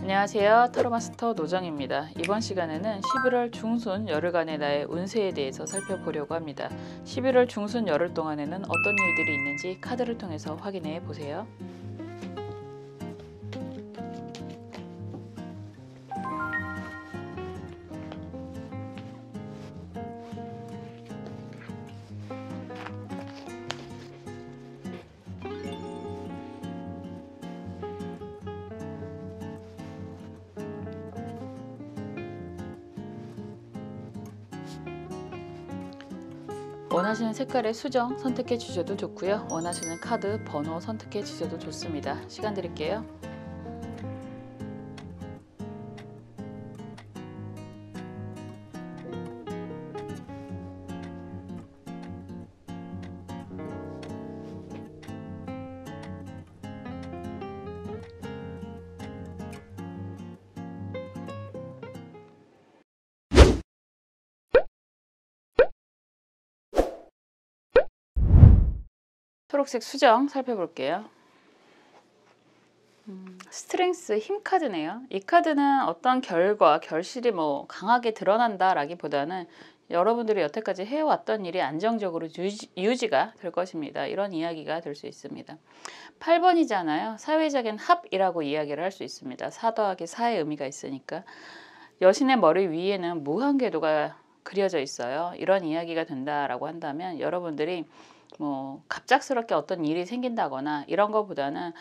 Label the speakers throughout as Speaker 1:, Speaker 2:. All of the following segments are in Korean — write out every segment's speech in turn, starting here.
Speaker 1: 안녕하세요. 타로마스터 노정입니다. 이번 시간에는 11월 중순 열흘간의 나의 운세에 대해서 살펴보려고 합니다. 11월 중순 열흘 동안에는 어떤 일들이 있는지 카드를 통해서 확인해 보세요. 원하시는 색깔의 수정 선택해 주셔도 좋고요. 원하시는 카드 번호 선택해 주셔도 좋습니다. 시간 드릴게요. 초록색 수정 살펴볼게요. 스트렝스 힘 카드네요. 이 카드는 어떤 결과, 결실이 강하게 드러난다 라기보다는 여러분들이 여태까지 해왔던 일이 안정적으로 유지가 될 것입니다. 이런 이야기가 될 수 있습니다. 8번이잖아요. 사회적인 합이라고 이야기를 할 수 있습니다. 4 더하기 4의 의미가 있으니까. 여신의 머리 위에는 무한궤도가 그려져 있어요. 이런 이야기가 된다라고 한다면 여러분들이 갑작스럽게 어떤 일이 생긴다거나 이런 것보다는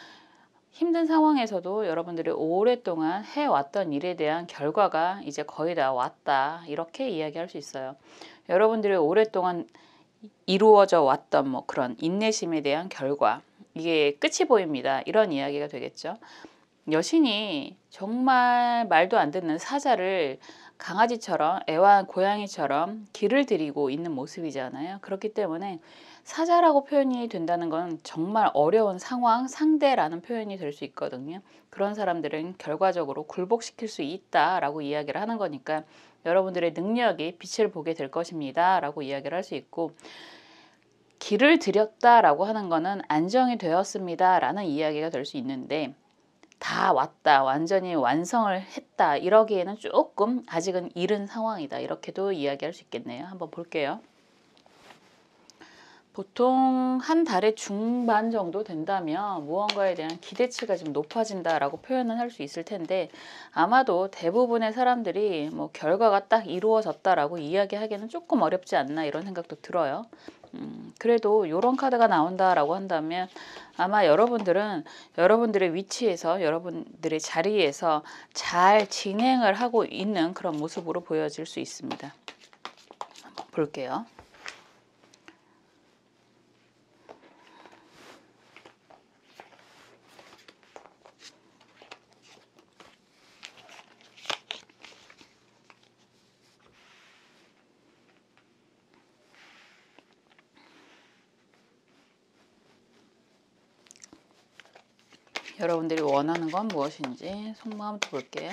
Speaker 1: 힘든 상황에서도 여러분들이 오랫동안 해왔던 일에 대한 결과가 이제 거의 다 왔다, 이렇게 이야기할 수 있어요. 여러분들이 오랫동안 이루어져 왔던 그런 인내심에 대한 결과, 이게 끝이 보입니다. 이런 이야기가 되겠죠. 여신이 정말 말도 안 듣는 사자를 강아지처럼, 애완 고양이처럼 길을 들이고 있는 모습이잖아요. 그렇기 때문에 사자라고 표현이 된다는 건 정말 어려운 상황, 상대라는 표현이 될 수 있거든요. 그런 사람들은 결과적으로 굴복시킬 수 있다라고 이야기를 하는 거니까 여러분들의 능력이 빛을 보게 될 것입니다 라고 이야기를 할 수 있고, 길을 들였다라고 하는 거는 안정이 되었습니다 라는 이야기가 될 수 있는데, 다 왔다, 완전히 완성을 했다, 이러기에는 조금 아직은 이른 상황이다, 이렇게도 이야기할 수 있겠네요. 한번 볼게요. 보통 한 달의 중반 정도 된다면 무언가에 대한 기대치가 좀 높아진다라고 표현을 할 수 있을 텐데, 아마도 대부분의 사람들이 결과가 딱 이루어졌다라고 이야기하기는 조금 어렵지 않나, 이런 생각도 들어요. 그래도 이런 카드가 나온다라고 한다면 아마 여러분들은 여러분들의 위치에서, 여러분들의 자리에서 잘 진행을 하고 있는 그런 모습으로 보여질 수 있습니다. 한번 볼게요. 여러분들이 원하는 건 무엇인지 속마음부터 볼게요.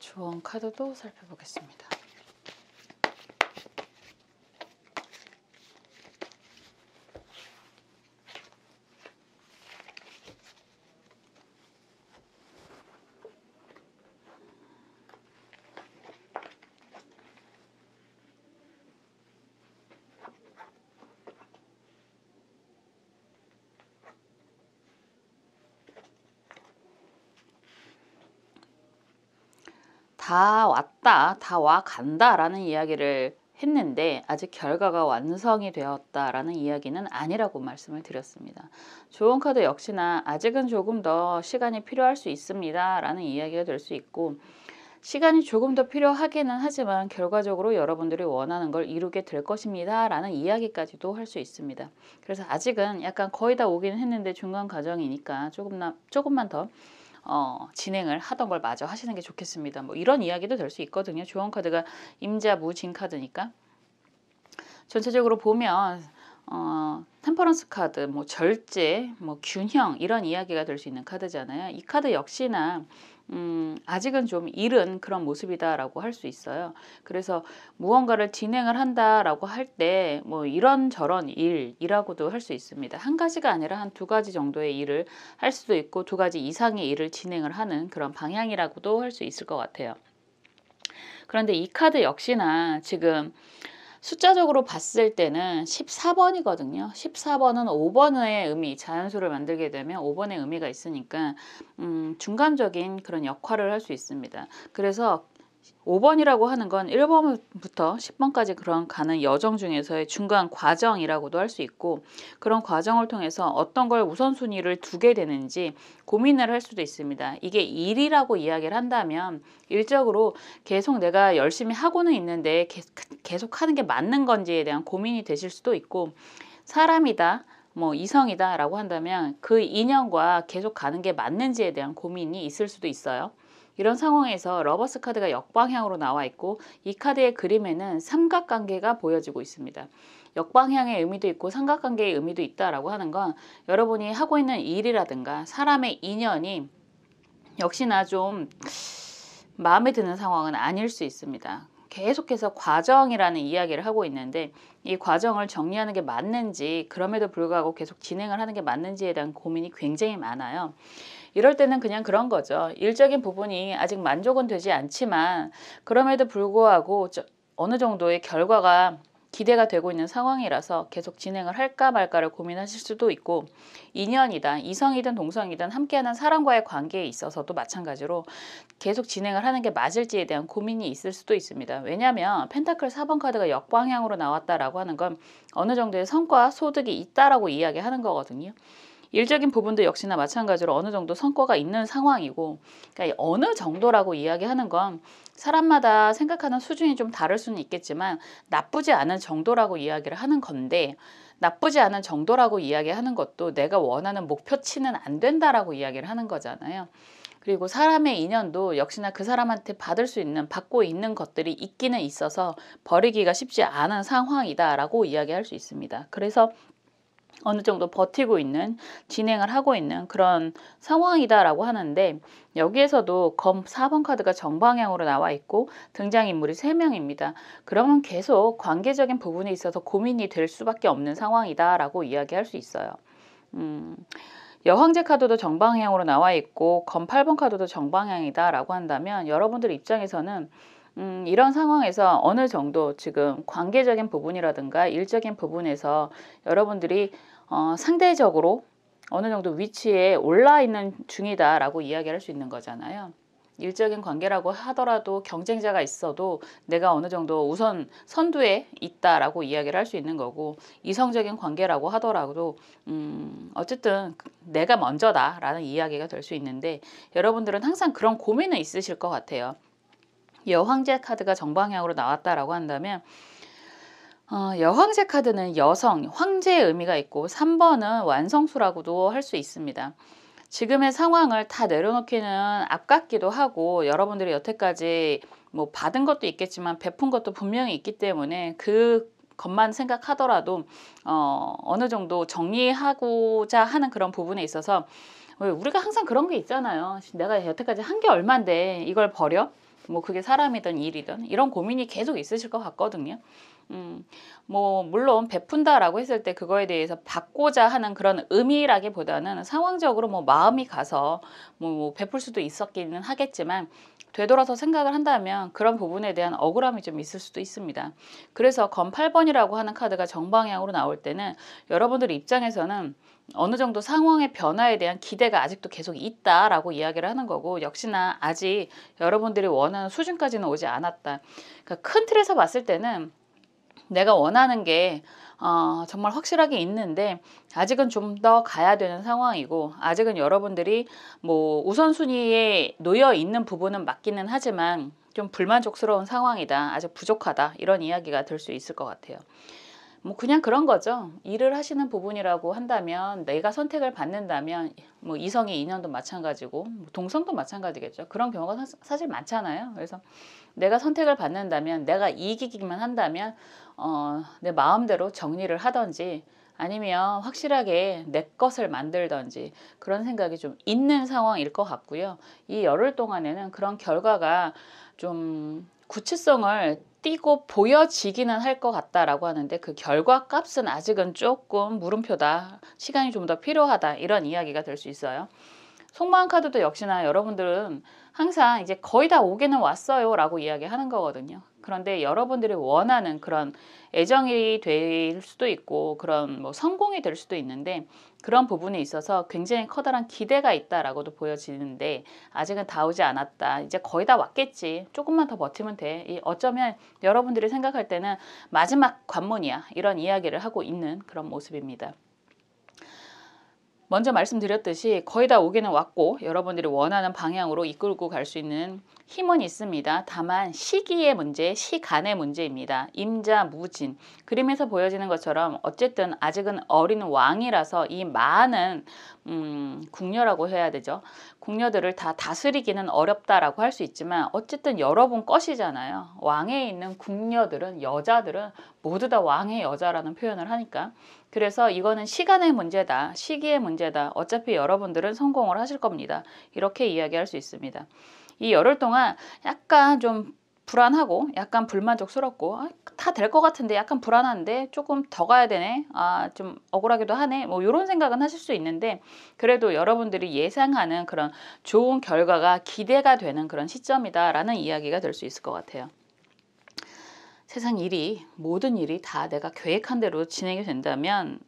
Speaker 1: 조언 카드도 살펴보겠습니다. 다 왔다, 다 와 간다라는 이야기를 했는데 아직 결과가 완성이 되었다라는 이야기는 아니라고 말씀을 드렸습니다. 조언 카드 역시나 아직은 조금 더 시간이 필요할 수 있습니다 라는 이야기가 될 수 있고, 시간이 조금 더 필요하기는 하지만 결과적으로 여러분들이 원하는 걸 이루게 될 것입니다 라는 이야기까지도 할 수 있습니다. 그래서 아직은 약간 거의 다 오긴 했는데 중간 과정이니까 조금만 더 진행을 하던 걸 마저 하시는 게 좋겠습니다. 이런 이야기도 될 수 있거든요. 조언 카드가 임자 무진 카드니까. 전체적으로 보면 템퍼런스 카드, 절제, 균형, 이런 이야기가 될 수 있는 카드잖아요. 이 카드 역시나 아직은 좀 이른 그런 모습이다라고 할 수 있어요. 그래서 무언가를 진행을 한다라고 할 때 뭐 이런저런 일이라고도 할 수 있습니다. 한 가지가 아니라 한 두 가지 정도의 일을 할 수도 있고 두 가지 이상의 일을 진행을 하는 그런 방향이라고도 할 수 있을 것 같아요. 그런데 이 카드 역시나 지금 숫자적으로 봤을 때는 14번이거든요. 14번은 5번의 의미, 자연수를 만들게 되면 5번의 의미가 있으니까 중간적인 그런 역할을 할 수 있습니다. 그래서 5번이라고 하는 건 1번부터 10번까지 그런 가는 여정 중에서의 중간 과정이라고도 할 수 있고, 그런 과정을 통해서 어떤 걸 우선순위를 두게 되는지 고민을 할 수도 있습니다. 이게 일이라고 이야기를 한다면 일적으로 계속 내가 열심히 하고는 있는데 계속 하는 게 맞는 건지에 대한 고민이 되실 수도 있고, 사람이다, 뭐 이성이다 라고 한다면 그 인연과 계속 가는 게 맞는지에 대한 고민이 있을 수도 있어요. 이런 상황에서 러버스 카드가 역방향으로 나와 있고, 이 카드의 그림에는 삼각관계가 보여지고 있습니다. 역방향의 의미도 있고 삼각관계의 의미도 있다라고 하는 건 여러분이 하고 있는 일이라든가 사람의 인연이 역시나 좀 마음에 드는 상황은 아닐 수 있습니다. 계속해서 과정이라는 이야기를 하고 있는데 이 과정을 정리하는 게 맞는지, 그럼에도 불구하고 계속 진행을 하는 게 맞는지에 대한 고민이 굉장히 많아요. 이럴 때는 그냥 그런 거죠. 일적인 부분이 아직 만족은 되지 않지만 그럼에도 불구하고 어느 정도의 결과가 기대가 되고 있는 상황이라서 계속 진행을 할까 말까를 고민하실 수도 있고, 인연이다, 이성이든 동성이든 함께하는 사람과의 관계에 있어서도 마찬가지로 계속 진행을 하는 게 맞을지에 대한 고민이 있을 수도 있습니다. 왜냐하면 펜타클 4번 카드가 역방향으로 나왔다라고 하는 건 어느 정도의 성과, 소득이 있다라고 이야기하는 거거든요. 일적인 부분도 역시나 마찬가지로 어느 정도 성과가 있는 상황이고, 그러니까 어느 정도라고 이야기하는 건 사람마다 생각하는 수준이 좀 다를 수는 있겠지만 나쁘지 않은 정도라고 이야기를 하는 건데, 나쁘지 않은 정도라고 이야기하는 것도 내가 원하는 목표치는 안 된다라고 이야기를 하는 거잖아요. 그리고 사람의 인연도 역시나 그 사람한테 받을 수 있는, 받고 있는 것들이 있기는 있어서 버리기가 쉽지 않은 상황이다라고 이야기할 수 있습니다. 그래서 어느 정도 버티고 있는, 진행을 하고 있는 그런 상황이다라고 하는데, 여기에서도 검 4번 카드가 정방향으로 나와 있고 등장인물이 3명입니다. 그러면 계속 관계적인 부분에 있어서 고민이 될 수밖에 없는 상황이다라고 이야기할 수 있어요. 여황제 카드도 정방향으로 나와 있고 검 8번 카드도 정방향이다라고 한다면 여러분들 입장에서는 이런 상황에서 어느 정도 지금 관계적인 부분이라든가 일적인 부분에서 여러분들이 상대적으로 어느 정도 위치에 올라 있는 중이다라고 이야기할 수 있는 거잖아요. 일적인 관계라고 하더라도 경쟁자가 있어도 내가 어느 정도 우선 선두에 있다라고 이야기를 할 수 있는 거고, 이성적인 관계라고 하더라도 어쨌든 내가 먼저다라는 이야기가 될 수 있는데, 여러분들은 항상 그런 고민은 있으실 것 같아요. 여황제 카드가 정방향으로 나왔다라고 한다면 여황제 카드는 여성, 황제의 의미가 있고 3번은 완성수라고도 할 수 있습니다. 지금의 상황을 다 내려놓기는 아깝기도 하고, 여러분들이 여태까지 뭐 받은 것도 있겠지만 베푼 것도 분명히 있기 때문에 그 것만 생각하더라도 어느 정도 정리하고자 하는 그런 부분에 있어서, 우리가 항상 그런 게 있잖아요. 내가 여태까지 한 게 얼만데 이걸 버려? 뭐 그게 사람이든 일이든 이런 고민이 계속 있으실 것 같거든요. 뭐 물론 베푼다라고 했을 때 그거에 대해서 받고자 하는 그런 의미라기보다는 상황적으로 뭐 마음이 가서 뭐 베풀 수도 있었기는 하겠지만, 되돌아서 생각을 한다면 그런 부분에 대한 억울함이 좀 있을 수도 있습니다. 그래서 검 8번이라고 하는 카드가 정방향으로 나올 때는 여러분들 입장에서는 어느 정도 상황의 변화에 대한 기대가 아직도 계속 있다라고 이야기를 하는 거고, 역시나 아직 여러분들이 원하는 수준까지는 오지 않았다. 그러니까 큰 틀에서 봤을 때는 내가 원하는 게 정말 확실하게 있는데 아직은 좀 더 가야 되는 상황이고, 아직은 여러분들이 뭐 우선순위에 놓여 있는 부분은 맞기는 하지만 좀 불만족스러운 상황이다, 아직 부족하다, 이런 이야기가 될 수 있을 것 같아요. 뭐 그냥 그런 거죠. 일을 하시는 부분이라고 한다면, 내가 선택을 받는다면 뭐 이성의 인연도 마찬가지고 뭐 동성도 마찬가지겠죠. 그런 경우가 사실 많잖아요. 그래서 내가 선택을 받는다면, 내가 이기기만 한다면 내 마음대로 정리를 하든지 아니면 확실하게 내 것을 만들던지 그런 생각이 좀 있는 상황일 것 같고요. 이 열흘 동안에는 그런 결과가 좀 구체성을 띠고 보여지기는 할 것 같다라고 하는데 그 결과 값은 아직은 조금 물음표다. 시간이 좀 더 필요하다. 이런 이야기가 될 수 있어요. 속마음 카드도 역시나 여러분들은 항상 이제 거의 다 오기는 왔어요 라고 이야기하는 거거든요. 그런데 여러분들이 원하는 그런 애정이 될 수도 있고 그런 뭐 성공이 될 수도 있는데 그런 부분에 있어서 굉장히 커다란 기대가 있다라고도 보여지는데 아직은 다 오지 않았다. 이제 거의 다 왔겠지. 조금만 더 버티면 돼. 어쩌면 여러분들이 생각할 때는 마지막 관문이야. 이런 이야기를 하고 있는 그런 모습입니다. 먼저 말씀드렸듯이 거의 다 오기는 왔고 여러분들이 원하는 방향으로 이끌고 갈 수 있는 힘은 있습니다. 다만 시기의 문제, 시간의 문제입니다. 임자무진. 그림에서 보여지는 것처럼 어쨌든 아직은 어린 왕이라서 이 많은 궁녀라고 해야 되죠. 궁녀들을 다 다스리기는 어렵다라고 할 수 있지만 어쨌든 여러분 것이잖아요. 왕에 있는 궁녀들은 여자들은 모두 다 왕의 여자라는 표현을 하니까 그래서 이거는 시간의 문제다. 시기의 문제다. 어차피 여러분들은 성공을 하실 겁니다. 이렇게 이야기할 수 있습니다. 이 열흘 동안 약간 좀 불안하고 약간 불만족스럽고 다 될 것 같은데 약간 불안한데 조금 더 가야 되네. 좀 억울하기도 하네. 뭐 이런 생각은 하실 수 있는데 그래도 여러분들이 예상하는 그런 좋은 결과가 기대가 되는 그런 시점이다라는 이야기가 될 수 있을 것 같아요. 세상 일이 모든 일이 다 내가 계획한 대로 진행이 된다면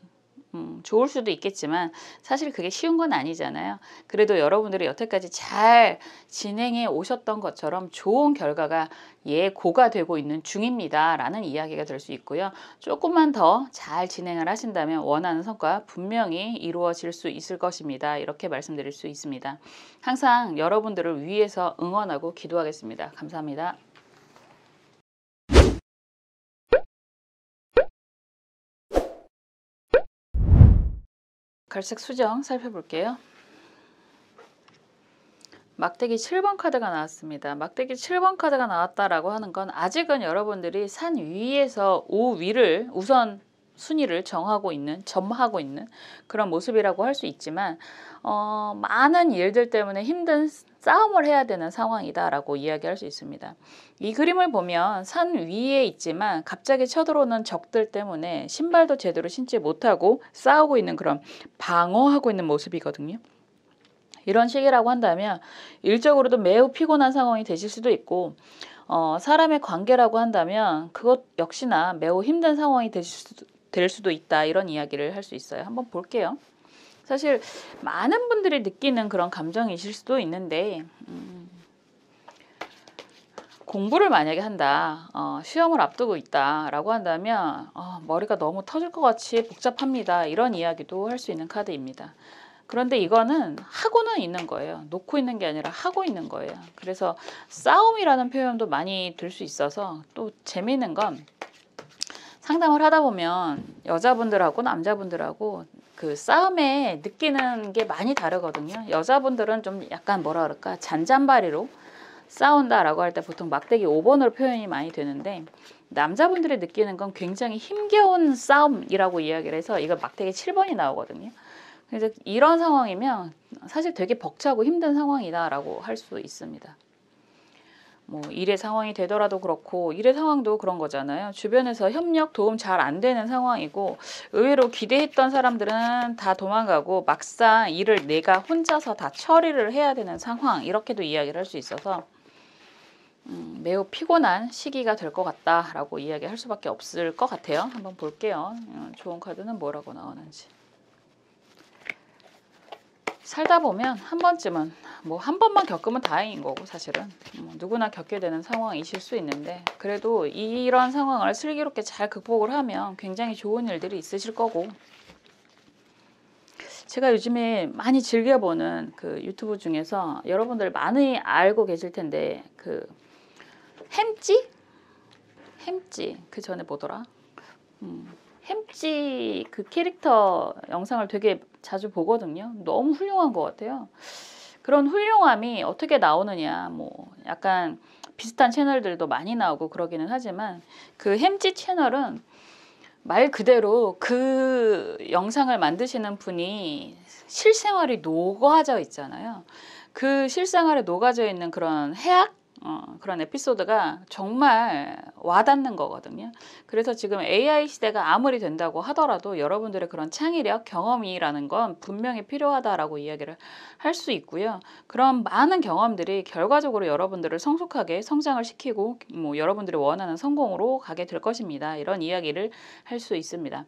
Speaker 1: 좋을 수도 있겠지만 사실 그게 쉬운 건 아니잖아요. 그래도 여러분들이 여태까지 잘 진행해 오셨던 것처럼 좋은 결과가 예고가 되고 있는 중입니다 라는 이야기가 될 수 있고요. 조금만 더 잘 진행을 하신다면 원하는 성과 분명히 이루어질 수 있을 것입니다. 이렇게 말씀드릴 수 있습니다. 항상 여러분들을 위해서 응원하고 기도하겠습니다. 감사합니다. 갈색 수정 살펴볼게요. 막대기 7번 카드가 나왔습니다. 막대기 7번 카드가 나왔다라고 하는 건 아직은 여러분들이 산 위에서 위를 우선 순위를 점하고 있는 그런 모습이라고 할 수 있지만 많은 일들 때문에 힘든 싸움을 해야 되는 상황이다라고 이야기할 수 있습니다. 이 그림을 보면 산 위에 있지만 갑자기 쳐들어오는 적들 때문에 신발도 제대로 신지 못하고 싸우고 있는 그런 방어하고 있는 모습이거든요. 이런 시기라고 한다면 일적으로도 매우 피곤한 상황이 되실 수도 있고 사람의 관계라고 한다면 그것 역시나 매우 힘든 상황이 될 수도 있다. 이런 이야기를 할 수 있어요. 한번 볼게요. 사실 많은 분들이 느끼는 그런 감정이실 수도 있는데 공부를 만약에 한다, 시험을 앞두고 있다라고 한다면 머리가 너무 터질 것 같이 복잡합니다. 이런 이야기도 할 수 있는 카드입니다. 그런데 이거는 하고는 있는 거예요. 놓고 있는 게 아니라 하고 있는 거예요. 그래서 싸움이라는 표현도 많이 들 수 있어서 또 재미있는 건 상담을 하다 보면 여자분들하고 남자분들하고 그 싸움에 느끼는 게 많이 다르거든요. 여자분들은 좀 약간 뭐라 그럴까 잔잔바리로 싸운다라고 할 때 보통 막대기 5번으로 표현이 많이 되는데 남자분들이 느끼는 건 굉장히 힘겨운 싸움이라고 이야기를 해서 이거 막대기 7번이 나오거든요. 그래서 이런 상황이면 사실 되게 벅차고 힘든 상황이다라고 할 수 있습니다. 뭐 일의 상황이 되더라도 그렇고 일의 상황도 그런 거잖아요. 주변에서 협력 도움 잘 안 되는 상황이고 의외로 기대했던 사람들은 다 도망가고 막상 일을 내가 혼자서 다 처리를 해야 되는 상황 이렇게도 이야기를 할 수 있어서 매우 피곤한 시기가 될 것 같다라고 이야기할 수밖에 없을 것 같아요. 한번 볼게요. 좋은 카드는 뭐라고 나오는지. 살다 보면 한 번쯤은 뭐 한 번만 겪으면 다행인 거고 사실은 누구나 겪게 되는 상황이실 수 있는데 그래도 이런 상황을 슬기롭게 잘 극복을 하면 굉장히 좋은 일들이 있으실 거고 제가 요즘에 많이 즐겨보는 그 유튜브 중에서 여러분들 많이 알고 계실 텐데 그 햄찌 그 전에 뭐더라 햄찌 그 캐릭터 영상을 되게 자주 보거든요. 너무 훌륭한 것 같아요. 그런 훌륭함이 어떻게 나오느냐 뭐 약간 비슷한 채널들도 많이 나오고 그러기는 하지만 그 햄찌 채널은 말 그대로 그 영상을 만드시는 분이 실생활이 녹아져 있잖아요. 그 실생활에 녹아져 있는 그런 해악 그런 에피소드가 정말 와닿는 거거든요. 그래서 지금 AI 시대가 아무리 된다고 하더라도 여러분들의 그런 창의력, 경험이라는 건 분명히 필요하다라고 이야기를 할 수 있고요. 그런 많은 경험들이 결과적으로 여러분들을 성숙하게 성장을 시키고 뭐 여러분들이 원하는 성공으로 가게 될 것입니다. 이런 이야기를 할 수 있습니다.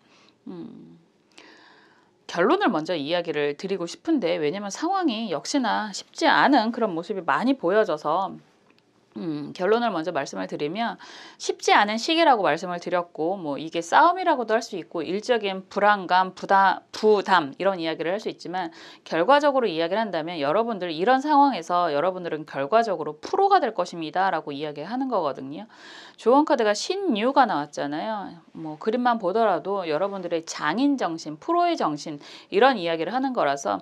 Speaker 1: 결론을 먼저 이야기를 드리고 싶은데, 왜냐면 상황이 역시나 쉽지 않은 그런 모습이 많이 보여져서 결론을 먼저 말씀을 드리면, 쉽지 않은 시기라고 말씀을 드렸고, 뭐 이게 싸움이라고도 할 수 있고 일적인 불안감, 부담 이런 이야기를 할 수 있지만, 결과적으로 이야기를 한다면 여러분들 이런 상황에서 여러분들은 결과적으로 프로가 될 것입니다 라고 이야기하는 거거든요. 조언 카드가 신유가 나왔잖아요. 뭐 그림만 보더라도 여러분들의 장인 정신, 프로의 정신 이런 이야기를 하는 거라서,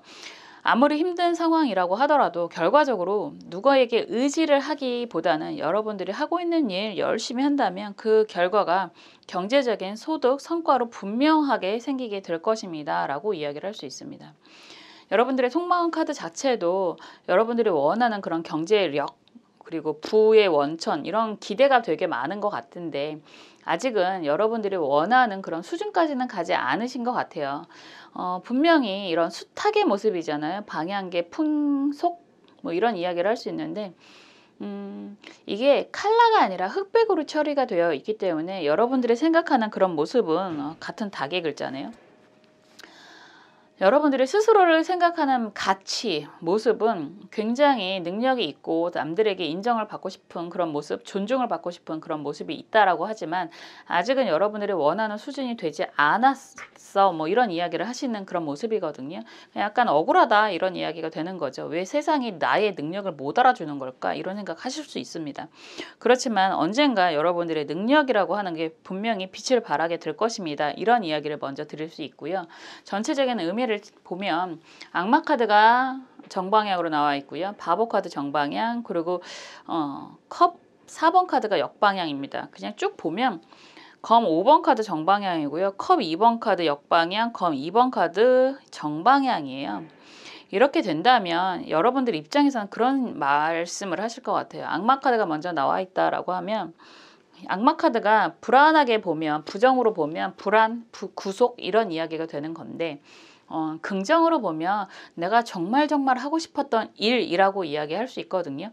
Speaker 1: 아무리 힘든 상황이라고 하더라도 결과적으로 누구에게 의지를 하기보다는 여러분들이 하고 있는 일 열심히 한다면 그 결과가 경제적인 소득, 성과로 분명하게 생기게 될 것입니다 라고 이야기를 할 수 있습니다. 여러분들의 속마음 카드 자체도 여러분들이 원하는 그런 경제력, 그리고 부의 원천 이런 기대가 되게 많은 것 같은데, 아직은 여러분들이 원하는 그런 수준까지는 가지 않으신 것 같아요. 분명히 이런 숱하게 모습이잖아요. 방향계, 풍속 뭐 이런 이야기를 할 수 있는데, 이게 칼라가 아니라 흑백으로 처리가 되어 있기 때문에 여러분들이 생각하는 그런 모습은 같은 닭의 글자네요. 여러분들이 스스로를 생각하는 가치, 모습은 굉장히 능력이 있고 남들에게 인정을 받고 싶은 그런 모습, 존중을 받고 싶은 그런 모습이 있다라고 하지만, 아직은 여러분들이 원하는 수준이 되지 않았어 뭐 이런 이야기를 하시는 그런 모습이거든요. 약간 억울하다 이런 이야기가 되는 거죠. 왜 세상이 나의 능력을 못 알아주는 걸까 이런 생각 하실 수 있습니다. 그렇지만 언젠가 여러분들의 능력이라고 하는 게 분명히 빛을 발하게 될 것입니다. 이런 이야기를 먼저 드릴 수 있고요. 전체적인 의미를 보면 악마 카드가 정방향으로 나와 있고요. 바보 카드 정방향, 그리고 컵 4번 카드가 역방향입니다. 그냥 쭉 보면 검 5번 카드 정방향이고요. 컵 2번 카드 역방향, 검 2번 카드 정방향이에요. 이렇게 된다면 여러분들 입장에서는 그런 말씀을 하실 것 같아요. 악마 카드가 먼저 나와 있다라고 하면, 악마 카드가 불안하게 보면, 부정으로 보면 불안, 구속 이런 이야기가 되는 건데, 긍정으로 보면 내가 정말 하고 싶었던 일이라고 이야기할 수 있거든요.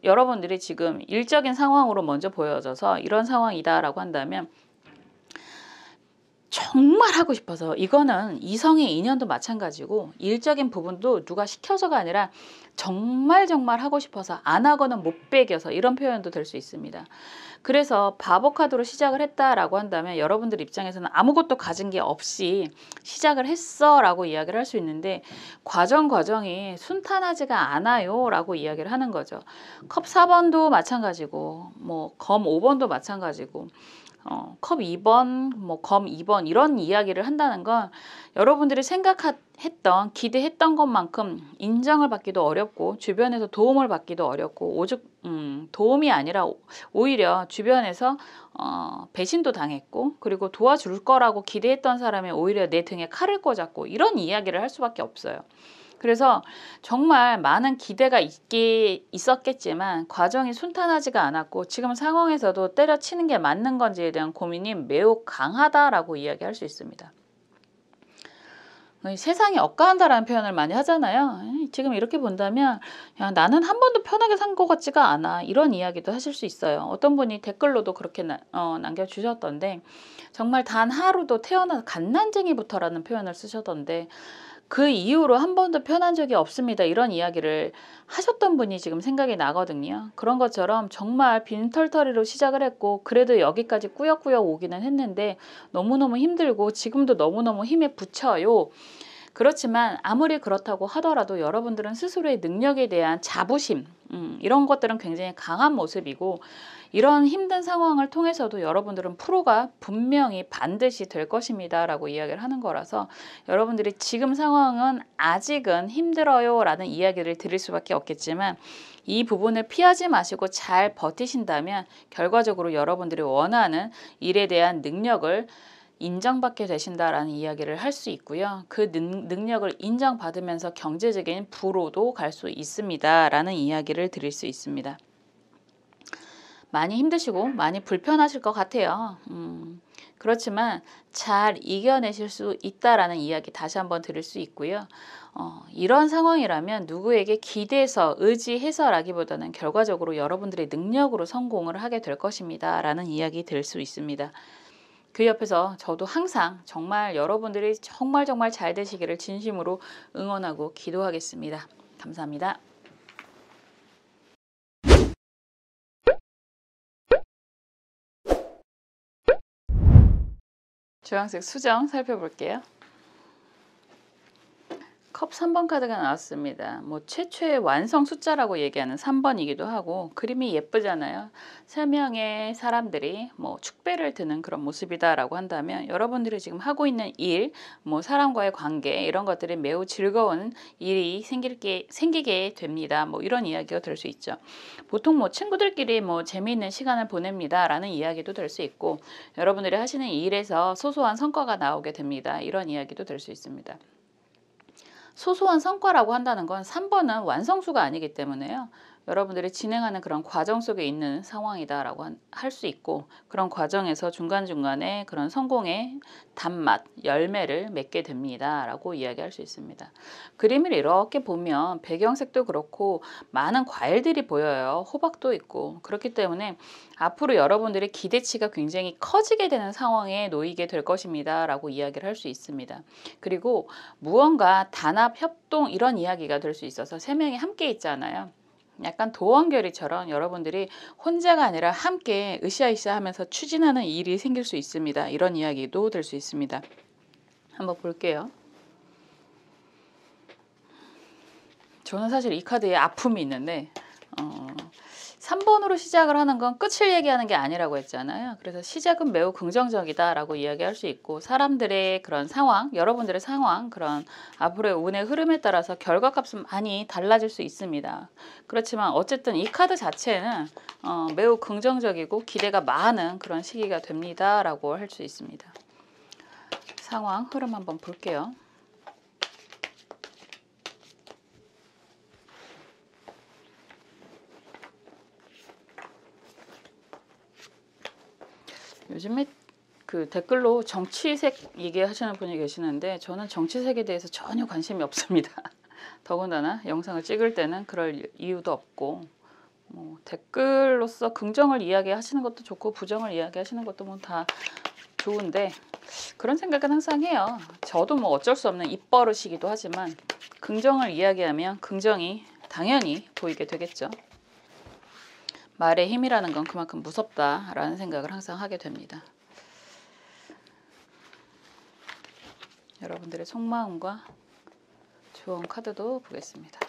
Speaker 1: 여러분들이 지금 일적인 상황으로 먼저 보여져서 이런 상황이다라고 한다면, 정말 하고 싶어서, 이거는 이성의 인연도 마찬가지고 일적인 부분도 누가 시켜서가 아니라 정말 하고 싶어서 안 하고는 못 배겨서 이런 표현도 될 수 있습니다. 그래서 바보 카드로 시작을 했다라고 한다면 여러분들 입장에서는 아무것도 가진 게 없이 시작을 했어 라고 이야기를 할 수 있는데, 과정이 순탄하지가 않아요 라고 이야기를 하는 거죠. 컵 4번도 마찬가지고 뭐 검 5번도 마찬가지고 컵 2번, 뭐 검 2번 이런 이야기를 한다는 건 여러분들이 생각했던, 기대했던 것만큼 인정을 받기도 어렵고 주변에서 도움을 받기도 어렵고, 오죽 도움이 아니라 오히려 주변에서 배신도 당했고, 그리고 도와줄 거라고 기대했던 사람이 오히려 내 등에 칼을 꽂았고, 이런 이야기를 할 수밖에 없어요. 그래서 정말 많은 기대가 있었겠지만 과정이 순탄하지가 않았고, 지금 상황에서도 때려치는 게 맞는 건지에 대한 고민이 매우 강하다라고 이야기할 수 있습니다. 세상이 억까한다라는 표현을 많이 하잖아요. 지금 이렇게 본다면, 야, 나는 한 번도 편하게 산 것 같지가 않아 이런 이야기도 하실 수 있어요. 어떤 분이 댓글로도 그렇게 남겨주셨던데, 정말 단 하루도 태어나서 갓난쟁이부터라는 표현을 쓰셨던데, 그 이후로 한 번도 편한 적이 없습니다 이런 이야기를 하셨던 분이 지금 생각이 나거든요. 그런 것처럼 정말 빈털터리로 시작을 했고, 그래도 여기까지 꾸역꾸역 오기는 했는데 너무너무 힘들고 지금도 너무너무 힘에 부쳐요. 그렇지만 아무리 그렇다고 하더라도 여러분들은 스스로의 능력에 대한 자부심, 이런 것들은 굉장히 강한 모습이고, 이런 힘든 상황을 통해서도 여러분들은 프로가 분명히 반드시 될 것입니다 라고 이야기를 하는 거라서, 여러분들이 지금 상황은 아직은 힘들어요 라는 이야기를 드릴 수밖에 없겠지만, 이 부분을 피하지 마시고 잘 버티신다면 결과적으로 여러분들이 원하는 일에 대한 능력을 인정받게 되신다라는 이야기를 할 수 있고요. 그 능력을 인정받으면서 경제적인 부로도 갈 수 있습니다라는 이야기를 드릴 수 있습니다. 많이 힘드시고 많이 불편하실 것 같아요. 그렇지만 잘 이겨내실 수 있다라는 이야기 다시 한번 드릴 수 있고요. 이런 상황이라면 누구에게 기대서 의지해서라기보다는 결과적으로 여러분들의 능력으로 성공을 하게 될 것입니다. 라는 이야기 드릴 수 있습니다. 그 옆에서 저도 항상 정말 여러분들이 정말 잘 되시기를 진심으로 응원하고 기도하겠습니다. 감사합니다. 주황색 수정 살펴볼게요. 컵 3번 카드가 나왔습니다. 뭐 최초의 완성 숫자라고 얘기하는 3번이기도 하고 그림이 예쁘잖아요. 3명의 사람들이 뭐 축배를 드는 그런 모습이다라고 한다면 여러분들이 지금 하고 있는 일, 뭐 사람과의 관계 이런 것들이 매우 즐거운 일이 생기게 됩니다. 뭐 이런 이야기가 될 수 있죠. 보통 뭐 친구들끼리 뭐 재미있는 시간을 보냅니다라는 이야기도 될 수 있고 여러분들이 하시는 일에서 소소한 성과가 나오게 됩니다. 이런 이야기도 될 수 있습니다. 소소한 성과라고 한다는 건 3번은 완성수가 아니기 때문에요. 여러분들이 진행하는 그런 과정 속에 있는 상황이다라고 할 수 있고 그런 과정에서 중간중간에 그런 성공의 단맛, 열매를 맺게 됩니다. 라고 이야기할 수 있습니다. 그림을 이렇게 보면 배경색도 그렇고 많은 과일들이 보여요. 호박도 있고 그렇기 때문에 앞으로 여러분들의 기대치가 굉장히 커지게 되는 상황에 놓이게 될 것입니다. 라고 이야기를 할 수 있습니다. 그리고 무언가 단합, 협동 이런 이야기가 될 수 있어서 3명이 함께 있잖아요. 약간 도원결의처럼 여러분들이 혼자가 아니라 함께 으쌰으쌰 하면서 추진하는 일이 생길 수 있습니다. 이런 이야기도 될 수 있습니다. 한번 볼게요. 저는 사실 이 카드에 아픔이 있는데 3번으로 시작을 하는 건 끝을 얘기하는 게 아니라고 했잖아요. 그래서 시작은 매우 긍정적이다라고 이야기할 수 있고 사람들의 그런 상황, 여러분들의 상황, 그런 앞으로의 운의 흐름에 따라서 결과값은 많이 달라질 수 있습니다. 그렇지만 어쨌든 이 카드 자체는 매우 긍정적이고 기대가 많은 그런 시기가 됩니다라고 할 수 있습니다. 상황, 흐름 한번 볼게요. 요즘에 그 댓글로 정치색 얘기하시는 분이 계시는데 저는 정치색에 대해서 전혀 관심이 없습니다. 더군다나 영상을 찍을 때는 그럴 이유도 없고 뭐 댓글로서 긍정을 이야기하시는 것도 좋고 부정을 이야기하시는 것도 뭐 다 좋은데 그런 생각은 항상 해요. 저도 뭐 어쩔 수 없는 입버릇이기도 하지만 긍정을 이야기하면 긍정이 당연히 보이게 되겠죠. 말의 힘이라는 건 그만큼 무섭다라는 생각을 항상 하게 됩니다. 여러분들의 속마음과 조언 카드도 보겠습니다.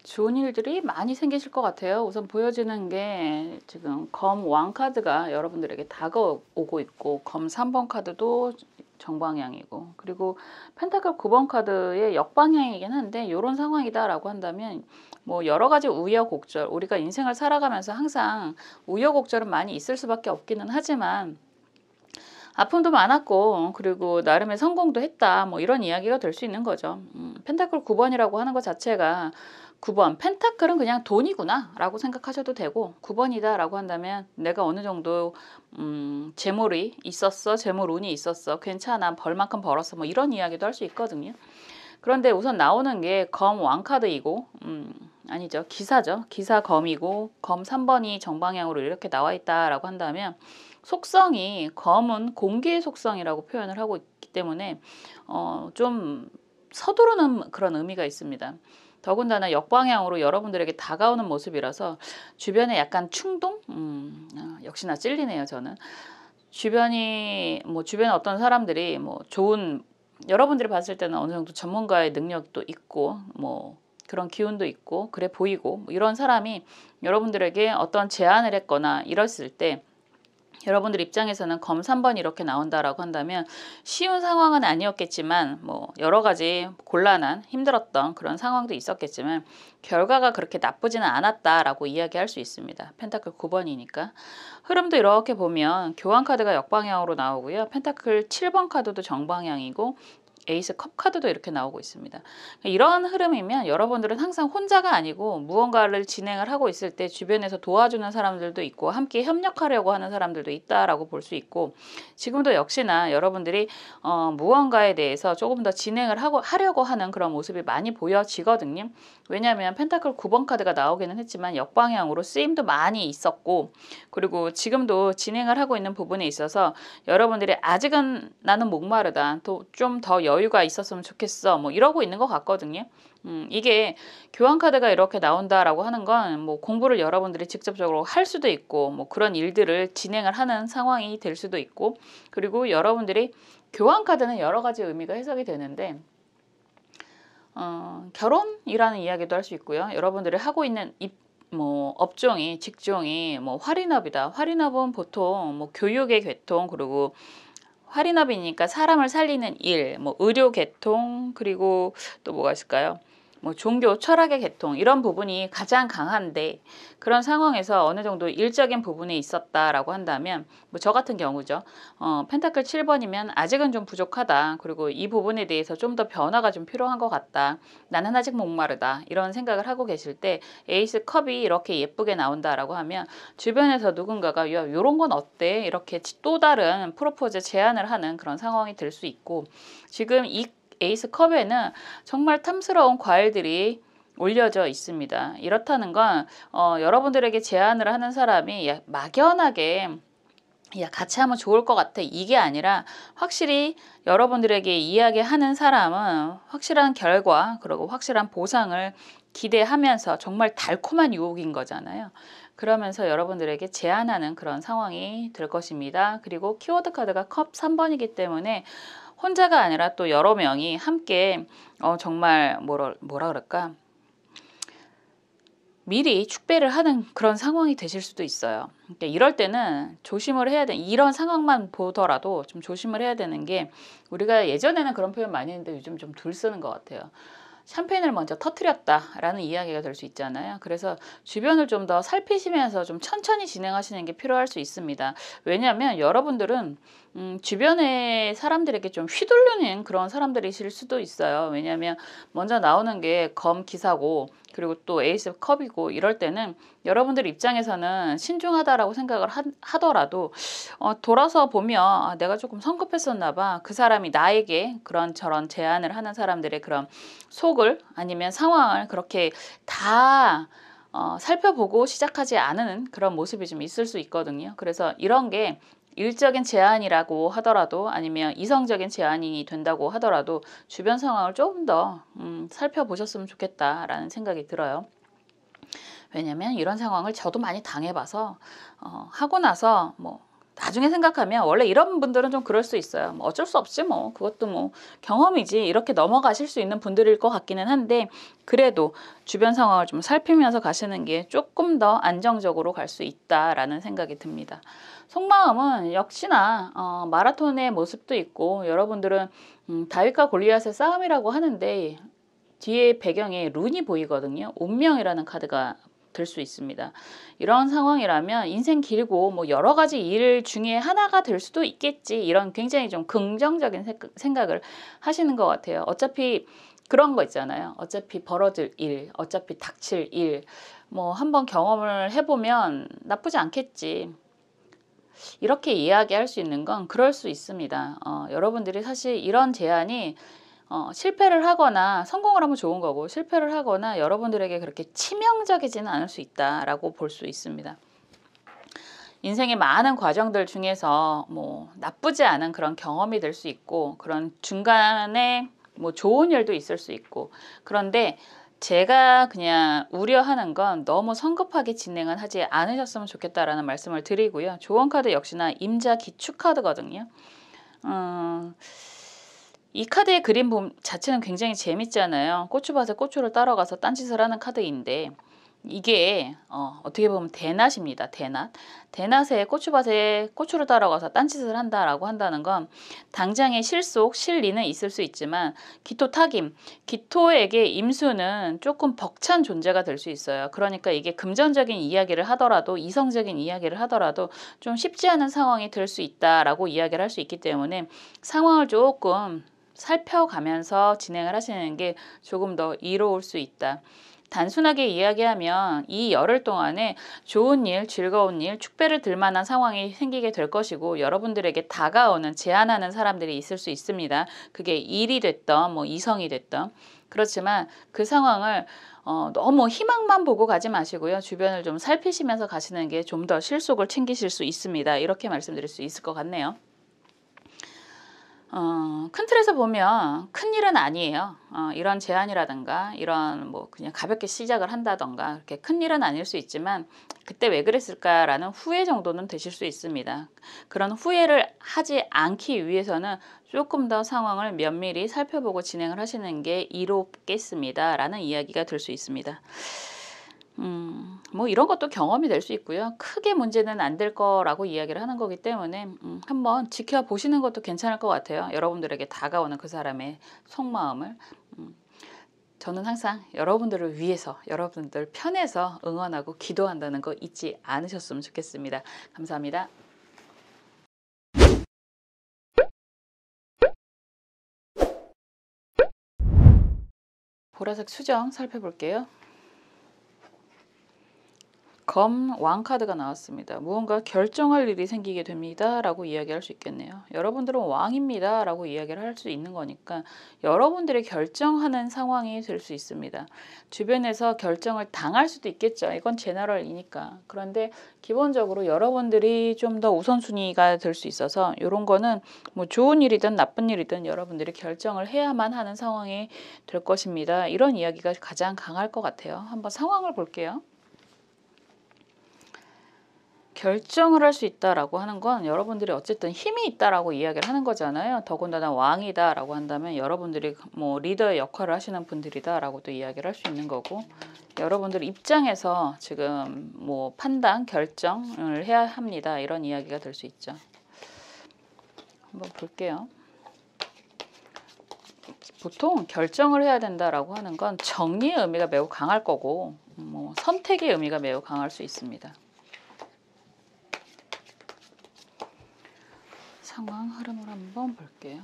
Speaker 1: 좋은 일들이 많이 생기실 것 같아요. 우선 보여지는 게 지금 검 왕 카드가 여러분들에게 다가오고 있고 검 3번 카드도 정방향이고 그리고 펜타클 9번 카드의 역방향이긴 한데 이런 상황이다라고 한다면 뭐 여러 가지 우여곡절 우리가 인생을 살아가면서 항상 우여곡절은 많이 있을 수밖에 없기는 하지만 아픔도 많았고 그리고 나름의 성공도 했다 뭐 이런 이야기가 될 수 있는 거죠. 펜타클 9번이라고 하는 것 자체가 9번 펜타클은 그냥 돈이구나 라고 생각하셔도 되고 9번이다 라고 한다면 내가 어느 정도 재물이 있었어 재물운이 있었어 괜찮아 벌만큼 벌었어 뭐 이런 이야기도 할 수 있거든요. 그런데 우선 나오는 게 검 왕카드이고 아니죠 기사죠. 기사 검이고 검 3번이 정방향으로 이렇게 나와 있다라고 한다면 속성이 검은 공기의 속성이라고 표현을 하고 있기 때문에 좀 서두르는 그런 의미가 있습니다. 더군다나 역방향으로 여러분들에게 다가오는 모습이라서 주변에 약간 충동? 역시나 찔리네요 저는. 주변에 어떤 사람들이 뭐 좋은 여러분들이 봤을 때는 어느 정도 전문가의 능력도 있고 뭐 그런 기운도 있고 그래 보이고 뭐 이런 사람이 여러분들에게 어떤 제안을 했거나 이랬을 때 여러분들 입장에서는 검 3번 이렇게 나온다라고 한다면 쉬운 상황은 아니었겠지만 뭐 여러 가지 곤란한 힘들었던 그런 상황도 있었겠지만 결과가 그렇게 나쁘지는 않았다라고 이야기할 수 있습니다. 펜타클 9번이니까. 흐름도 이렇게 보면 교환 카드가 역방향으로 나오고요. 펜타클 7번 카드도 정방향이고 에이스 컵 카드도 이렇게 나오고 있습니다. 이런 흐름이면 여러분들은 항상 혼자가 아니고 무언가를 진행을 하고 있을 때 주변에서 도와주는 사람들도 있고 함께 협력하려고 하는 사람들도 있다라고 볼 수 있고 지금도 역시나 여러분들이 무언가에 대해서 조금 더 진행을 하려고 하는 그런 모습이 많이 보여지거든요. 왜냐하면 펜타클 9번 카드가 나오기는 했지만 역방향으로 쓰임도 많이 있었고 그리고 지금도 진행을 하고 있는 부분에 있어서 여러분들이 아직은 나는 목마르다. 또 좀 더 여유가 있었으면 좋겠어. 뭐 이러고 있는 것 같거든요. 이게 교환 카드가 이렇게 나온다라고 하는 건 뭐 공부를 여러분들이 직접적으로 할 수도 있고 뭐 그런 일들을 진행을 하는 상황이 될 수도 있고 그리고 여러분들이 교환 카드는 여러 가지 의미가 해석이 되는데 결혼이라는 이야기도 할 수 있고요. 여러분들이 하고 있는 뭐 업종이 직종이 뭐 활인업이다. 활인업은 보통 뭐 교육의 계통 그리고 활인업이니까 사람을 살리는 일, 뭐 의료 계통 그리고 또 뭐가 있을까요? 뭐 종교, 철학의 계통 이런 부분이 가장 강한데 그런 상황에서 어느 정도 일적인 부분이 있었다라고 한다면 뭐 저 같은 경우죠. 펜타클 7번이면 아직은 좀 부족하다. 그리고 이 부분에 대해서 좀 더 변화가 좀 필요한 것 같다. 나는 아직 목마르다. 이런 생각을 하고 계실 때 에이스 컵이 이렇게 예쁘게 나온다라고 하면 주변에서 누군가가 야, 이런 건 어때? 이렇게 또 다른 프로포즈 제안을 하는 그런 상황이 될 수 있고 지금 이 에이스 컵에는 정말 탐스러운 과일들이 올려져 있습니다. 이렇다는 건 여러분들에게 제안을 하는 사람이 막연하게 야 같이 하면 좋을 것 같아 이게 아니라 확실히 여러분들에게 이야기하는 사람은 확실한 결과 그리고 확실한 보상을 기대하면서 정말 달콤한 유혹인 거잖아요. 그러면서 여러분들에게 제안하는 그런 상황이 될 것입니다. 그리고 키워드 카드가 컵 3번이기 때문에 혼자가 아니라 또 여러 명이 함께 정말 뭐라 그럴까 미리 축배를 하는 그런 상황이 되실 수도 있어요. 그러니까 이럴 때는 조심을 해야 돼. 이런 상황만 보더라도 좀 조심을 해야 되는 게 우리가 예전에는 그런 표현 많이 했는데 요즘 좀 덜 쓰는 것 같아요. 샴페인을 먼저 터뜨렸다라는 이야기가 될 수 있잖아요. 그래서 주변을 좀 더 살피시면서 좀 천천히 진행하시는 게 필요할 수 있습니다. 왜냐하면 여러분들은 주변의 사람들에게 좀 휘둘리는 그런 사람들이실 수도 있어요. 왜냐하면 먼저 나오는 게 검 기사고 그리고 또 에이스 컵이고 이럴 때는 여러분들 입장에서는 신중하다라고 생각을 하더라도 돌아서 보면 아, 내가 조금 성급했었나 봐. 그 사람이 나에게 그런 저런 제안을 하는 사람들의 그런 속을 아니면 상황을 그렇게 다 살펴보고 시작하지 않은 그런 모습이 좀 있을 수 있거든요. 그래서 이런 게 일적인 제안이라고 하더라도 아니면 이성적인 제안이 된다고 하더라도 주변 상황을 조금 더 살펴보셨으면 좋겠다라는 생각이 들어요. 왜냐면 이런 상황을 저도 많이 당해봐서 하고 나서 뭐 나중에 생각하면 원래 이런 분들은 좀 그럴 수 있어요. 뭐 어쩔 수 없지 뭐 그것도 뭐 경험이지 이렇게 넘어가실 수 있는 분들일 것 같기는 한데 그래도 주변 상황을 좀 살피면서 가시는 게 조금 더 안정적으로 갈 수 있다라는 생각이 듭니다. 속마음은 역시나 마라톤의 모습도 있고 여러분들은 다윗과 골리앗의 싸움이라고 하는데 뒤에 배경에 룬이 보이거든요. 운명이라는 카드가 될 수 있습니다. 이런 상황이라면 인생 길고 뭐 여러 가지 일 중에 하나가 될 수도 있겠지 이런 굉장히 좀 긍정적인 생각을 하시는 것 같아요. 어차피 그런 거 있잖아요. 어차피 벌어질 일, 어차피 닥칠 일, 뭐 한번 경험을 해보면 나쁘지 않겠지. 이렇게 이야기할 수 있는 건 그럴 수 있습니다. 여러분들이 사실 이런 제안이 실패를 하거나 성공을 하면 좋은 거고 실패를 하거나 여러분들에게 그렇게 치명적이지는 않을 수 있다라고 볼 수 있습니다. 인생의 많은 과정들 중에서 뭐 나쁘지 않은 그런 경험이 될 수 있고 그런 중간에 뭐 좋은 일도 있을 수 있고 그런데 제가 그냥 우려하는 건 너무 성급하게 진행은 하지 않으셨으면 좋겠다라는 말씀을 드리고요. 조언 카드 역시나 임자 기축 카드거든요. 이 카드의 그림 자체는 굉장히 재밌잖아요. 고추밭에 고추를 따라가서 딴짓을 하는 카드인데 이게 어떻게 보면 대낮입니다. 대낮에 고추밭에 고추를 따라가서 딴짓을 한다라고 한다는 건 당장의 실속, 실리는 있을 수 있지만 기토타김, 기토에게 임수는 조금 벅찬 존재가 될 수 있어요. 그러니까 이게 금전적인 이야기를 하더라도 이성적인 이야기를 하더라도 좀 쉽지 않은 상황이 될 수 있다라고 이야기를 할 수 있기 때문에 상황을 조금 살펴가면서 진행을 하시는 게 조금 더 이로울 수 있다. 단순하게 이야기하면 이 열흘 동안에 좋은 일, 즐거운 일, 축배를 들 만한 상황이 생기게 될 것이고 여러분들에게 다가오는 제안하는 사람들이 있을 수 있습니다. 그게 일이 됐던 뭐 이성이 됐던 그렇지만 그 상황을 너무 희망만 보고 가지 마시고요. 주변을 좀 살피시면서 가시는 게 좀 더 실속을 챙기실 수 있습니다. 이렇게 말씀드릴 수 있을 것 같네요. 큰 틀에서 보면 큰 일은 아니에요. 이런 제안이라든가 이런 뭐 그냥 가볍게 시작을 한다던가 그렇게 큰 일은 아닐 수 있지만 그때 왜 그랬을까라는 후회 정도는 되실 수 있습니다. 그런 후회를 하지 않기 위해서는 조금 더 상황을 면밀히 살펴보고 진행을 하시는 게 이롭겠습니다. 라는 이야기가 될 수 있습니다. 뭐 이런 것도 경험이 될 수 있고요. 크게 문제는 안 될 거라고 이야기를 하는 거기 때문에 한번 지켜보시는 것도 괜찮을 것 같아요. 여러분들에게 다가오는 그 사람의 속마음을. 저는 항상 여러분들을 위해서 여러분들 편에서 응원하고 기도한다는 거 잊지 않으셨으면 좋겠습니다. 감사합니다. 보라색 수정 살펴볼게요. 검 왕카드가 나왔습니다. 무언가 결정할 일이 생기게 됩니다. 라고 이야기할 수 있겠네요. 여러분들은 왕입니다. 라고 이야기를 할 수 있는 거니까 여러분들이 결정하는 상황이 될 수 있습니다. 주변에서 결정을 당할 수도 있겠죠. 이건 제너럴이니까. 그런데 기본적으로 여러분들이 좀 더 우선순위가 될 수 있어서 이런 거는 뭐 좋은 일이든 나쁜 일이든 여러분들이 결정을 해야만 하는 상황이 될 것입니다. 이런 이야기가 가장 강할 것 같아요. 한번 상황을 볼게요. 결정을 할 수 있다라고 하는 건 여러분들이 어쨌든 힘이 있다라고 이야기를 하는 거잖아요. 더군다나 왕이다라고 한다면 여러분들이 뭐 리더의 역할을 하시는 분들이다라고도 이야기를 할 수 있는 거고 여러분들 입장에서 지금 뭐 판단, 결정을 해야 합니다. 이런 이야기가 될 수 있죠. 한번 볼게요. 보통 결정을 해야 된다라고 하는 건 정리의 의미가 매우 강할 거고 뭐 선택의 의미가 매우 강할 수 있습니다. 상황 흐름을 한번 볼게요.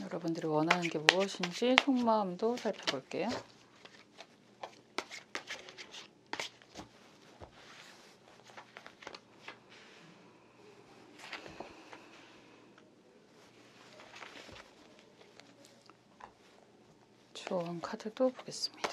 Speaker 1: 여러분들이 원하는 게 무엇인지 속마음도 살펴볼게요. 좋은 카드도 보겠습니다.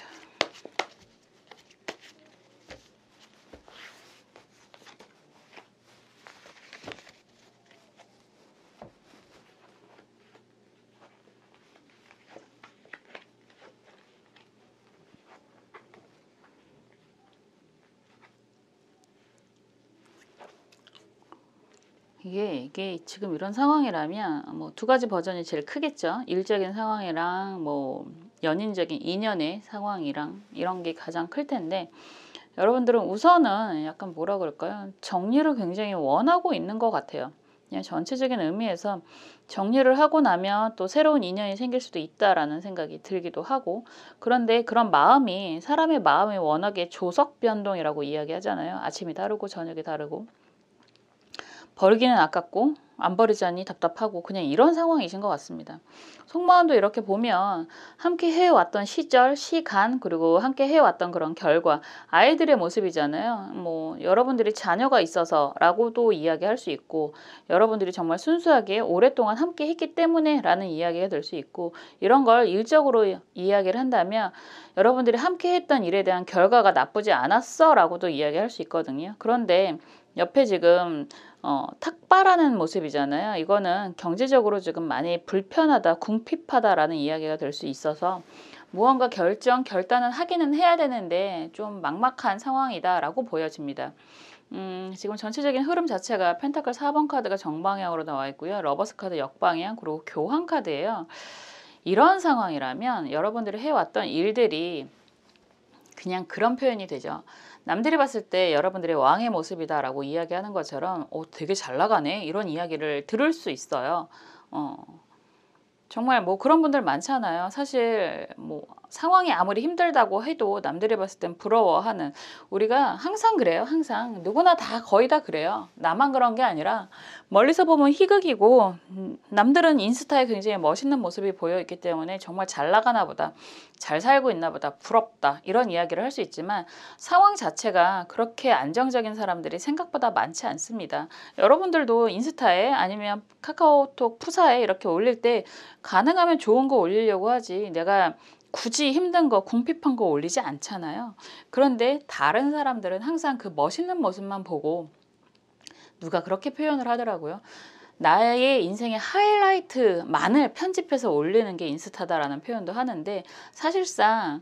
Speaker 1: 이게 지금 이런 상황이라면 뭐 두 가지 버전이 제일 크겠죠. 일적인 상황이랑 뭐 연인적인 인연의 상황이랑 이런 게 가장 클 텐데 여러분들은 우선은 약간 뭐라 그럴까요? 정리를 굉장히 원하고 있는 것 같아요. 그냥 전체적인 의미에서 정리를 하고 나면 또 새로운 인연이 생길 수도 있다라는 생각이 들기도 하고 그런데 그런 마음이 사람의 마음이 워낙에 조석 변동이라고 이야기하잖아요. 아침이 다르고 저녁이 다르고 버리기는 아깝고 안 버리자니 답답하고 그냥 이런 상황이신 것 같습니다. 속마음도 이렇게 보면 함께 해왔던 시절, 시간 그리고 함께 해왔던 그런 결과 아이들의 모습이잖아요. 뭐 여러분들이 자녀가 있어서라고도 이야기할 수 있고 여러분들이 정말 순수하게 오랫동안 함께 했기 때문에 라는 이야기가 될 수 있고 이런 걸 일적으로 이야기를 한다면 여러분들이 함께 했던 일에 대한 결과가 나쁘지 않았어 라고도 이야기할 수 있거든요. 그런데 옆에 지금 탁발하는 모습이잖아요. 이거는 경제적으로 지금 많이 불편하다, 궁핍하다라는 이야기가 될 수 있어서 무언가 결단은 하기는 해야 되는데 좀 막막한 상황이다라고 보여집니다. 지금 전체적인 흐름 자체가 펜타클 4번 카드가 정방향으로 나와 있고요. 러버스 카드 역방향, 그리고 교환 카드예요. 이런 상황이라면 여러분들이 해왔던 일들이 그냥 그런 표현이 되죠. 남들이 봤을 때 여러분들의 왕의 모습이다라고 이야기하는 것처럼 되게 잘 나가네 이런 이야기를 들을 수 있어요. 정말 뭐 그런 분들 많잖아요. 사실 뭐 상황이 아무리 힘들다고 해도 남들이 봤을 땐 부러워하는, 우리가 항상 그래요. 항상 누구나 다 거의 다 그래요. 나만 그런 게 아니라 멀리서 보면 희극이고 남들은 인스타에 굉장히 멋있는 모습이 보여 있기 때문에 정말 잘 나가나 보다, 잘 살고 있나 보다, 부럽다 이런 이야기를 할 수 있지만 상황 자체가 그렇게 안정적인 사람들이 생각보다 많지 않습니다. 여러분들도 인스타에 아니면 카카오톡 푸사에 이렇게 올릴 때 가능하면 좋은 거 올리려고 하지 내가 굳이 힘든 거, 궁핍한 거 올리지 않잖아요. 그런데 다른 사람들은 항상 그 멋있는 모습만 보고 누가 그렇게 표현을 하더라고요. 나의 인생의 하이라이트만을 편집해서 올리는 게 인스타다라는 표현도 하는데 사실상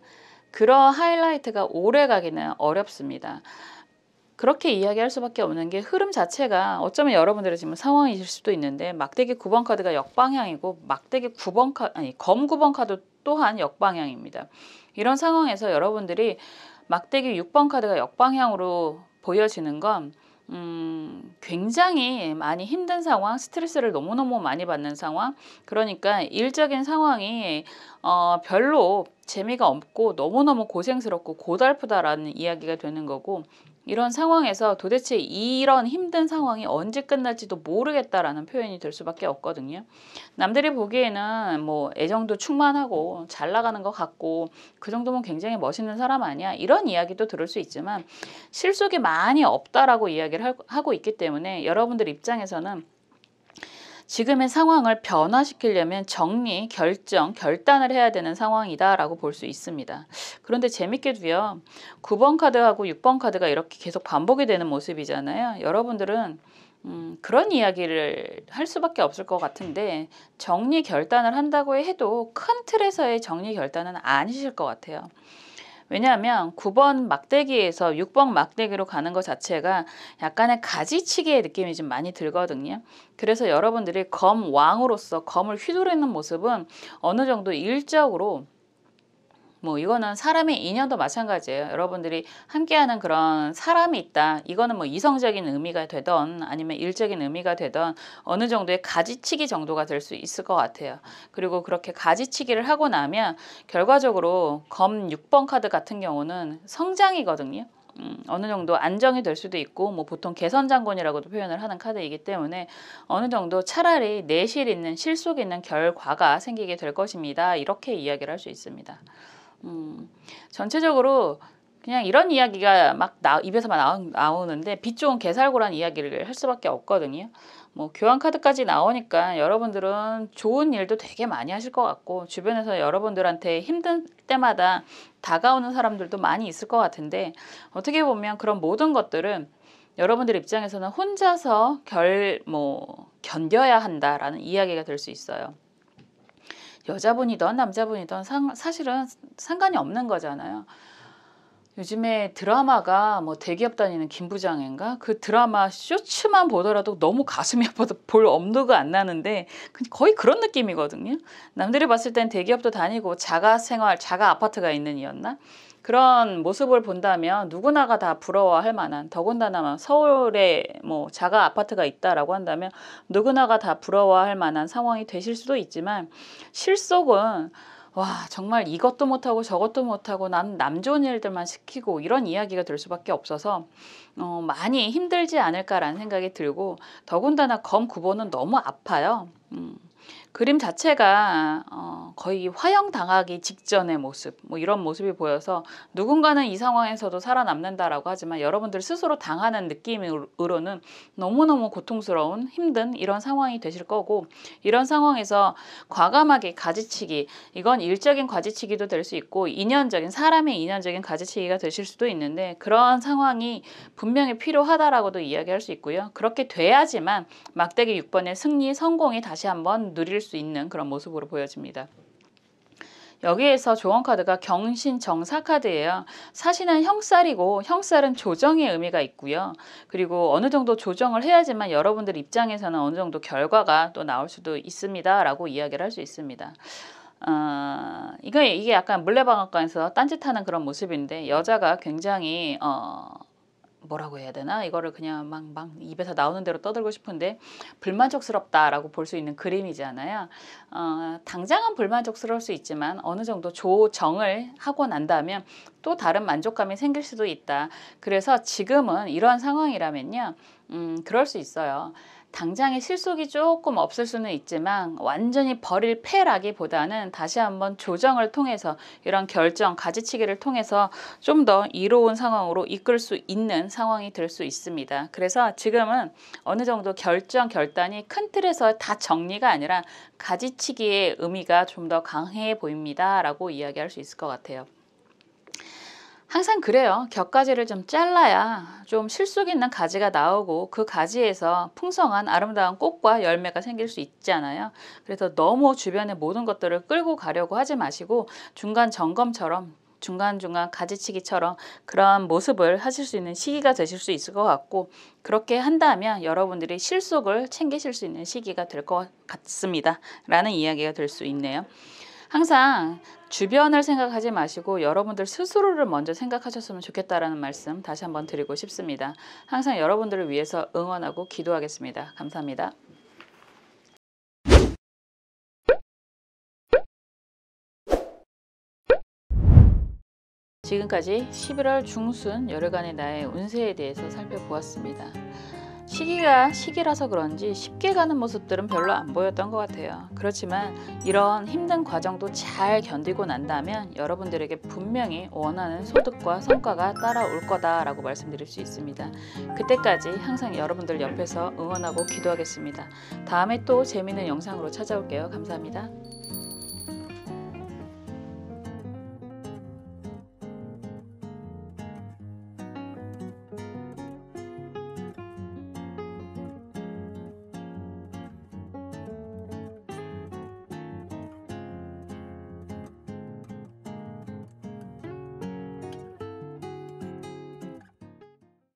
Speaker 1: 그런 하이라이트가 오래 가기는 어렵습니다. 그렇게 이야기할 수밖에 없는 게 흐름 자체가 어쩌면 여러분들의 지금 상황이실 수도 있는데 막대기 9번 카드가 역방향이고 막대기 9번 검 9번 카드 또한 역방향입니다. 이런 상황에서 여러분들이 막대기 6번 카드가 역방향으로 보여지는 건 굉장히 많이 힘든 상황, 스트레스를 너무너무 많이 받는 상황, 그러니까 일적인 상황이 별로 재미가 없고 너무너무 고생스럽고 고달프다라는 이야기가 되는 거고, 이런 상황에서 도대체 이런 힘든 상황이 언제 끝날지도 모르겠다라는 표현이 될 수밖에 없거든요. 남들이 보기에는 뭐 애정도 충만하고 잘 나가는 것 같고 그 정도면 굉장히 멋있는 사람 아니야 이런 이야기도 들을 수 있지만 실속이 많이 없다라고 이야기를 하고 있기 때문에 여러분들 입장에서는 지금의 상황을 변화시키려면 정리, 결단을 해야 되는 상황이다라고 볼 수 있습니다. 그런데 재밌게도요. 9번 카드하고 6번 카드가 이렇게 계속 반복이 되는 모습이잖아요. 여러분들은 그런 이야기를 할 수밖에 없을 것 같은데 정리, 결단을 한다고 해도 큰 틀에서의 정리, 결단은 아니실 것 같아요. 왜냐하면 9번 막대기에서 6번 막대기로 가는 것 자체가 약간의 가지치기의 느낌이 좀 많이 들거든요. 그래서 여러분들이 검왕으로서 검을 휘두르는 모습은 어느 정도 일적으로, 뭐 이거는 사람의 인연도 마찬가지예요. 여러분들이 함께하는 그런 사람이 있다. 이거는 뭐 이성적인 의미가 되던 아니면 일적인 의미가 되던 어느 정도의 가지치기 정도가 될 수 있을 것 같아요. 그리고 그렇게 가지치기를 하고 나면 결과적으로 검 6번 카드 같은 경우는 성장이거든요. 어느 정도 안정이 될 수도 있고 뭐 보통 개선장군이라고도 표현을 하는 카드이기 때문에 어느 정도 차라리 내실 있는 실속 있는 결과가 생기게 될 것입니다. 이렇게 이야기를 할 수 있습니다. 전체적으로 그냥 이런 이야기가 막 입에서만 나오는데 빛 좋은 개살구란 이야기를 할 수밖에 없거든요. 뭐 교환 카드까지 나오니까 여러분들은 좋은 일도 되게 많이 하실 것 같고 주변에서 여러분들한테 힘든 때마다 다가오는 사람들도 많이 있을 것 같은데 어떻게 보면 그런 모든 것들은 여러분들 입장에서는 혼자서 견뎌야 한다라는 이야기가 될 수 있어요. 여자분이든 남자분이든 사실은 상관이 없는 거잖아요. 요즘에 드라마가 뭐 대기업 다니는 김부장인가? 그 드라마 쇼츠만 보더라도 너무 가슴이 아파서 볼 엄두가 안 나는데 거의 그런 느낌이거든요. 남들이 봤을 땐 대기업도 다니고 자가 아파트가 있는 이였나? 그런 모습을 본다면 누구나가 다 부러워할 만한, 더군다나 서울에 뭐 자가 아파트가 있다라고 한다면 누구나가 다 부러워할 만한 상황이 되실 수도 있지만 실속은 와 정말 이것도 못하고 저것도 못하고 난 남 좋은 일들만 시키고 이런 이야기가 될 수밖에 없어서 많이 힘들지 않을까라는 생각이 들고 더군다나 검 9번은 너무 아파요. 그림 자체가 거의 화형당하기 직전의 모습, 뭐 이런 모습이 보여서 누군가는 이 상황에서도 살아남는다라고 하지만 여러분들 스스로 당하는 느낌으로는 너무너무 고통스러운 힘든 이런 상황이 되실 거고, 이런 상황에서 과감하게 가지치기, 이건 일적인 가지치기도 될 수 있고 인연적인, 사람의 인연적인 가지치기가 되실 수도 있는데, 그런 상황이 분명히 필요하다라고도 이야기할 수 있고요. 그렇게 돼야지만 막대기 6번의 승리, 성공이 다시 한번 누릴 수 있는 그런 모습으로 보여집니다. 여기에서 조언 카드가 경신정사 카드예요. 사신은 형살이고 형살은 조정의 의미가 있고요. 그리고 어느 정도 조정을 해야지만 여러분들 입장에서는 어느 정도 결과가 또 나올 수도 있습니다 라고 이야기를 할 수 있습니다. 이게 약간 물레방앗간에서 딴짓하는 그런 모습인데, 여자가 굉장히 뭐라고 해야 되나, 이거를 그냥 막 입에서 나오는 대로 떠들고 싶은데 불만족스럽다라고 볼 수 있는 그림이잖아요. 당장은 불만족스러울 수 있지만 어느 정도 조정을 하고 난다면 또 다른 만족감이 생길 수도 있다. 그래서 지금은 이런 상황이라면요, 그럴 수 있어요. 당장의 실속이 조금 없을 수는 있지만 완전히 버릴 패라기보다는 다시 한번 조정을 통해서, 이런 결정, 가지치기를 통해서 좀 더 이로운 상황으로 이끌 수 있는 상황이 될 수 있습니다. 그래서 지금은 어느 정도 결단이 큰 틀에서 다 정리가 아니라 가지치기의 의미가 좀 더 강해 보입니다 라고 이야기할 수 있을 것 같아요. 항상 그래요. 곁가지를 좀 잘라야 좀 실속 있는 가지가 나오고 그 가지에서 풍성한 아름다운 꽃과 열매가 생길 수 있잖아요. 그래서 너무 주변의 모든 것들을 끌고 가려고 하지 마시고 중간 점검처럼, 중간중간 가지치기처럼 그런 모습을 하실 수 있는 시기가 되실 수 있을 것 같고, 그렇게 한다면 여러분들이 실속을 챙기실 수 있는 시기가 될 것 같습니다 라는 이야기가 될 수 있네요. 항상 주변을 생각하지 마시고 여러분들 스스로를 먼저 생각하셨으면 좋겠다라는 말씀 다시 한번 드리고 싶습니다. 항상 여러분들을 위해서 응원하고 기도하겠습니다. 감사합니다. 지금까지 11월 중순 열흘간의 나의 운세에 대해서 살펴보았습니다. 시기가 시기라서 그런지 쉽게 가는 모습들은 별로 안 보였던 것 같아요. 그렇지만 이런 힘든 과정도 잘 견디고 난다면 여러분들에게 분명히 원하는 소득과 성과가 따라올 거다라고 말씀드릴 수 있습니다. 그때까지 항상 여러분들 옆에서 응원하고 기도하겠습니다. 다음에 또 재미있는 영상으로 찾아올게요. 감사합니다.